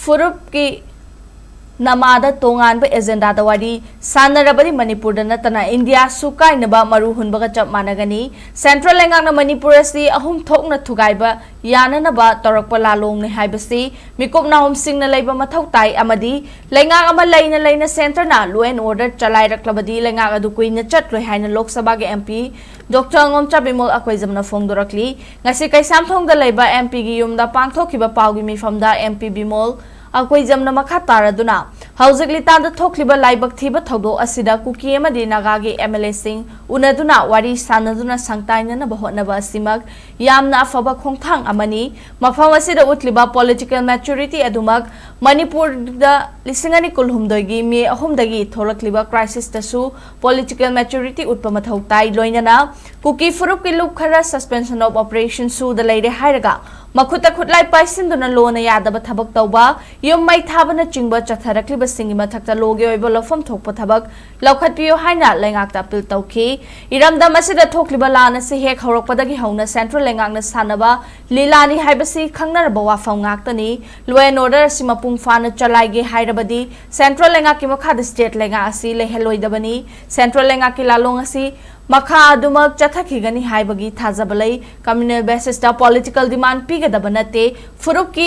फुरुप की नमादा तोंगान एजेंडा वारी सानरबदी मणिपुर नतना इंडिया सुकाइनब मरु हुनबग चप मानगनी सेंट्रल लेंगाक मणिपुर असि अहुम थोकना थुगाइब याननब तौरप लालोंगने हाइबसी मिकुप नाहुम सिंगना लैब मथौ ताई अमदी लेंगाक अमा लैना लैना सेंटरना लो एंड ऑर्डर चलाइरक्लबदी लेंगाक अदु कुइना चट्लोय हाइना लोक सभा के MP doctor ngomcha Bimol akoijamna phongdorakli ngasi kaisamthongda laiba MP gi yumda pangthokiba pawgi mifamda MP Bimol akoijamna makha taraduna hausikli tanda thokliba laibak thiba thodo asida kuki amadi nagagi MLA sing unaduna wari sanaduna sangtaina na bahotnaba asimak yamna afaba khongthang amani mafam asida utliba political maturity adumak Manipur da lisingani kulhumdogi me ahumdagi tholakliba crisis tasu political maturity utpa mathau tai loinana kuki furup ki lup khara suspension of operation su da leire hairaga makhuta khutlai paisinduna lona yadaba thabak tawba yom mai thabana chingba chatharakliba singi mathakta loge oiba lofam thokpa thabak laukhatpiyo haina Leingak ta appeal tawki iramdam asida thokliba lana se hek horokpadagi hauna central Leingak na sanaba lilani haibasi khangnaraba wafam ngaktani law and order sima pungfana chalaige hairabadi central Leingak ki makhada state Leingak asi leheloidabani central Leingak ki lalong asi makha adumak chathakigani haibagi thajabalai communal basis da political demand pigadaba nate furup ki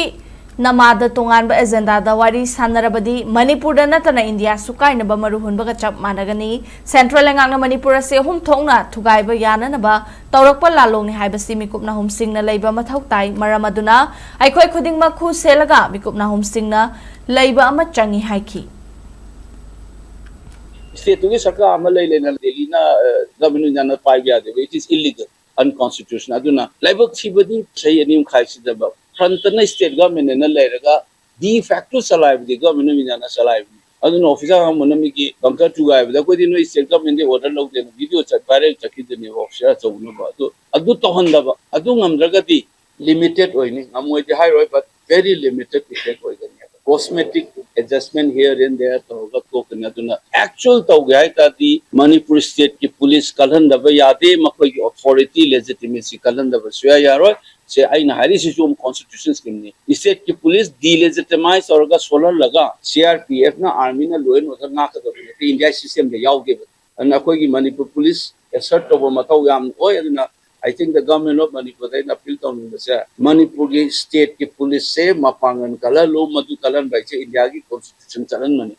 namada tonganba agenda da wari sanarabadi Manipur da natana India sukainaba maruhunbaga chap managani central Leingak na Manipur ase hum thongna thugaiba yananaba taurakpa lalongni haibasi mikupna hum singna leiba mathau tai maramaduna aikhoi khudingma khu selaga mikupna hum singna leiba ama changi haiki state to sarkar amalai lena Leina government jana pai gya de it is illegal unconstitutional aduna laibak sibadi sai anim khaisi daba front na state government na lairaga de facto salai de government jana salai aduna officer monami ki bunker to ga da ko din state government de order log de video chat viral chaki de ne officer chawna ba to adu tohanda ba adu ngamraga di limited oini ngamoi de high but very limited effect oigani cosmetic adjustment here and there to actual the Manipur state ki police kalandaba yade makoi authority legitimacy kalandaba suya yaro se aina hari system constitution scheme ni state ki police delegitimize orga solar laga CRPF na army na law and order na ka India system de yauge and akoi ki Manipur police assert over matau yam oi aduna I think the government of Manipur they appeal to Manipuri state ki police se mapangan kala lo madu kalan by India ki constitution chalan mani